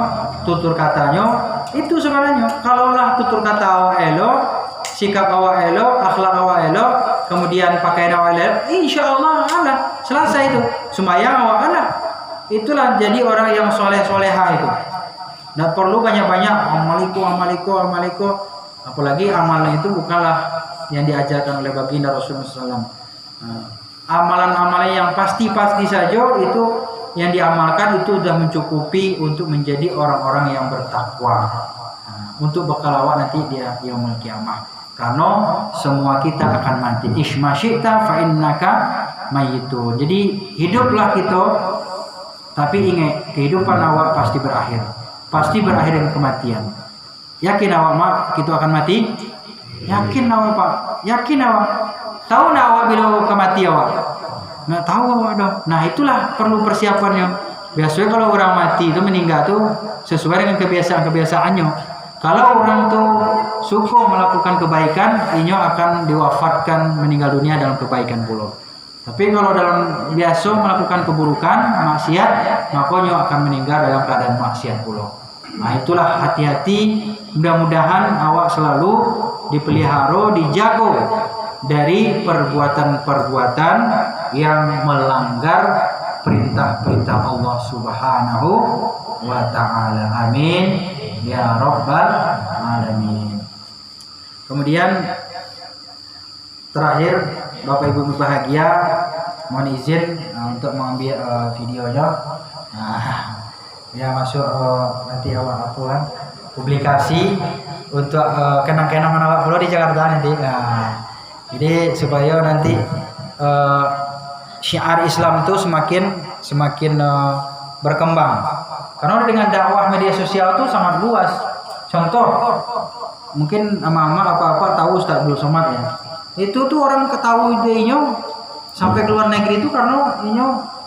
tutur katanya, itu segalanya. Kalaulah tutur kata awak elok, sikap awak elok, akhlak awak elok, kemudian pakaian awak elok, insya Allah selesai itu. Sembahyang awak itulah jadi orang yang soleh-soleha itu. Tidak perlu banyak-banyak amaliko. Apalagi amalnya itu bukanlah yang diajarkan oleh baginda Rasulullah SAW. Amalan-amalan yang pasti-pasti saja itu yang diamalkan itu sudah mencukupi untuk menjadi orang-orang yang bertakwa. Untuk bekal awak nanti dia yaumul kiamah. Karena semua kita akan mati. Isma syi'ta fa innaka mayyitun. Jadi hiduplah kita, tapi ingat kehidupan awak pasti berakhir. Pasti berakhir dengan kematian. Yakin awak mak kita akan mati? Yakin awak Pak? Yakin awak? Tahu nak awak bila kemati awak? Nggak tahu awak dong. Nah itulah perlu persiapannya. Biasanya kalau orang mati itu meninggal tuh sesuai dengan kebiasaan-kebiasaannya. Kalau orang tuh suka melakukan kebaikan, ia akan diwafatkan meninggal dunia dalam kebaikan pula. Tapi kalau dalam biasa melakukan keburukan, maksiat, makanya akan meninggal dalam keadaan maksiat pula. Nah itulah hati-hati, mudah-mudahan awak selalu dipelihara, dijaga dari perbuatan-perbuatan yang melanggar perintah-perintah Allah Subhanahu wa taala. Amin ya rabbal alamin. Kemudian terakhir Bapak Ibu berbahagia, mohon izin untuk mengambil videonya. Ya masuk nanti awak publikasi untuk kenang-kenangan awak pulau di Jakarta nanti. Jadi supaya nanti syiar Islam itu semakin berkembang. Karena dengan dakwah media sosial itu sangat luas. Contoh, mungkin ama-ama apa-apa tahu Ustaz Abdul Somad ya. Itu tuh orang ketahui idenya sampai keluar negeri itu karena ini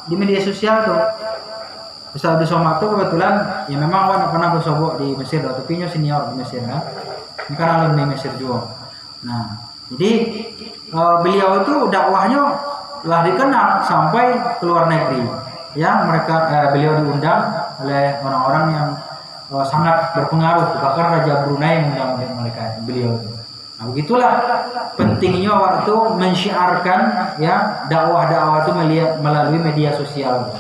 di media sosial tuh. Ustaz Abdul Somad tuh kebetulan ya memang awak pernah bersobok di Mesir, tapi nya senior di Mesir kan. Ini kan alumni Mesir juga. Nah, jadi beliau itu dakwahnya lah dikenal sampai keluar negeri. Ya, beliau diundang oleh orang-orang yang sangat berpengaruh, bahkan Raja Brunei mengundang beliau. Nah, begitulah pentingnya waktu mensyiarkan ya dakwah-dakwah itu melalui media sosial.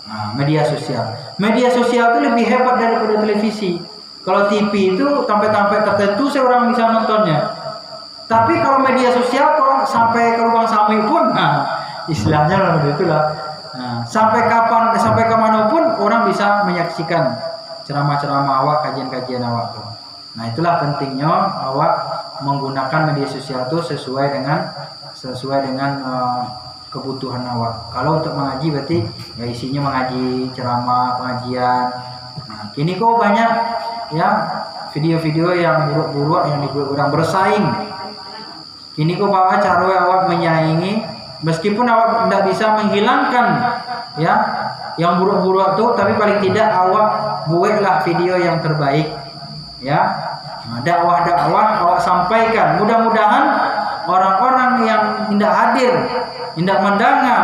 Nah, media sosial itu lebih hebat daripada televisi. Kalau TV itu sampai tertentu seorang bisa nontonnya. Tapi kalau media sosial kalau sampai ke lubang sampai pun, istilahnya lah begitulah. Nah, sampai kemanapun orang bisa menyaksikan ceramah-ceramah awak, kajian-kajian awak tuh. Nah, itulah pentingnya awak menggunakan media sosial itu sesuai dengan kebutuhan awak. Kalau untuk mengaji berarti ya isinya mengaji, ceramah, pengajian. Nah, kini kok banyak ya video-video yang buruk-buruk yang dibuat orang bersaing. Kini kok bawa cara awak menyaingi, meskipun awak tidak bisa menghilangkan ya yang buruk-buruk itu, tapi paling tidak awak buatlah video yang terbaik ya. Nah, dakwah-dakwah awak sampaikan. Mudah-mudahan orang-orang yang tidak hadir, tidak mendengar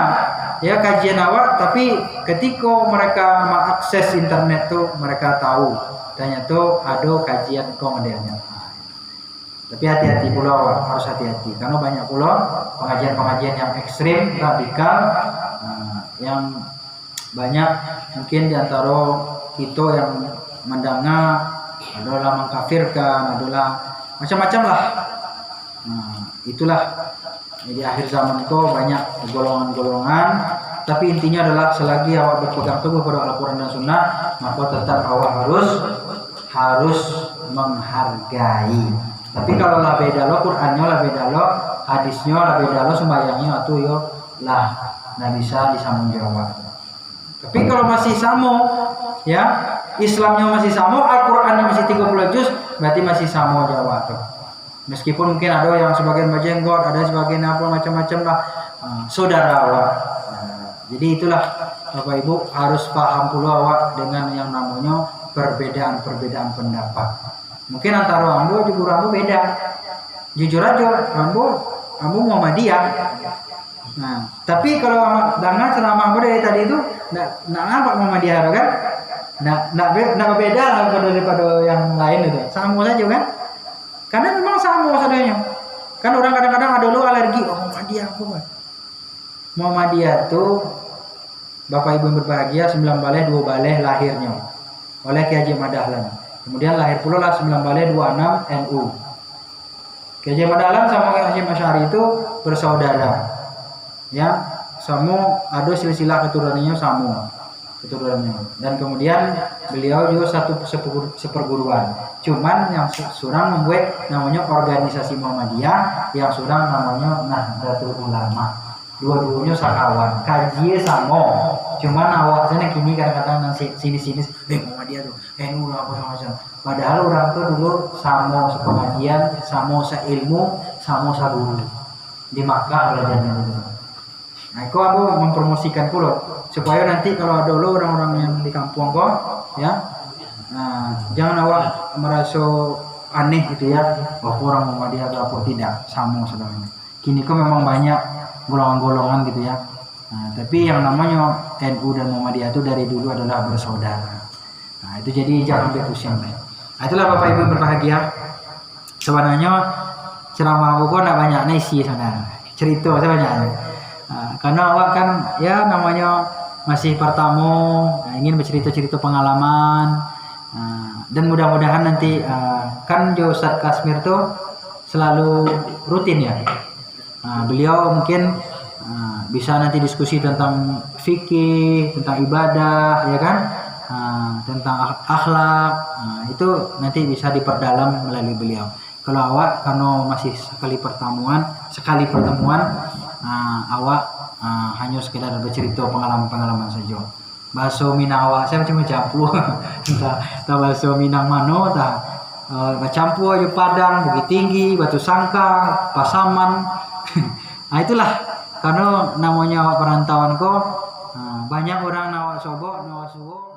ya kajian awak, tapi ketika mereka mengakses internet tuh mereka tahu ternyata ada kajian komodelnya. Tapi hati-hati pula awak, harus hati-hati karena banyak pula pengajian-pengajian yang ekstrim, radikal, yang banyak mungkin diantara kita yang mendengar adalah mengkafirkan, adalah macam-macam lah. Nah, itulah di akhir zaman itu banyak golongan-golongan, tapi intinya adalah selagi awak berpegang teguh pada Al-Quran dan Sunnah, maka tetap awak harus menghargai. Tapi kalau lah beda lo Qurannya, lah beda lo hadisnya, lah beda lo sembahyangnya, atau yo lah nggak bisa disambung jawab. Tapi kalau masih sama ya, Islamnya masih sama, Al-Qurannya masih 30 juz, berarti masih sama jawab tuh. Meskipun mungkin ada yang sebagian berjenggot, ada sebagian apa macam-macam lah, saudara awak. Jadi itulah Bapak Ibu harus paham pula awak dengan yang namanya perbedaan pendapat. Mungkin antara ambo di guru ambo beda. Jujur aja, ambo Muhammadiyah. Nah, tapi kalau dengar ceramah ambo dari tadi itu enggak nampak Muhammadiyah kan? Enggak beda lah daripada yang lain itu. Sama saja kan? Karena memang sama saudaranya. Kan orang kadang-kadang ada lo alergi, Muhammadiyah apa kan? Muhammadiyah tuh Bapak Ibu yang berbahagia 9 baleh 2 baleh lahirnya oleh Kiai Haji Ahmad Dahlan. Kemudian lahir pula lah 9 baleh 26 NU. Kiai Haji Ahmad Dahlan sama Kiai Haji Asy'ari itu bersaudara. Ya, sama ada silsilah keturunannya sama. Dan kemudian beliau juga satu seperguruan. Cuman yang surang membuat namanya organisasi Muhammadiyah, yang surang namanya Nahdlatul Ulama. Dua-duanya sakawan, kajian sama. Cuman awak sana kini kadang-kadang sini-sini, Muhammadiyah tuh, NU apa macam. Padahal orang tuh dulu sama sepengajian, sama seilmu, sama saburu di Makkah belajarnya dulu. Nah, aku mempromosikan pula supaya nanti kalau ada dulu orang-orang yang di kampung kok, ya, nah, jangan awak merasa aneh gitu ya, orang Muhammadiyah atau apa, tidak, sama saudaranya. Kini kok memang banyak golongan-golongan gitu ya. Nah, tapi yang namanya NU dan Muhammadiyah itu dari dulu adalah bersaudara. Nah, itu jadi jangan berpusing. Nah, itulah Bapak Ibu berbahagia. Sebenarnya ceramah buku enggak banyak isi sebenarnya. Cerita saya banyak. Karena awak kan ya namanya masih bertamu, ingin bercerita-cerita pengalaman, dan mudah-mudahan nanti kan Jo Ustadz Kasmir tuh selalu rutin ya. Beliau mungkin bisa nanti diskusi tentang fikih, tentang ibadah, ya kan, tentang akhlak, itu nanti bisa diperdalam melalui beliau. Kalau awak karena masih sekali pertemuan, awak hanya sekedar bercerita pengalaman-pengalaman saja. Bahasa Minang awak saya cuma campur, entah bahasa Minang mano, campur aja Padang, Bukit Tinggi, Batu Sangkar, Pasaman. Itulah karena namanya awak perantauan kok banyak orang nawak sobo, nawak suwo.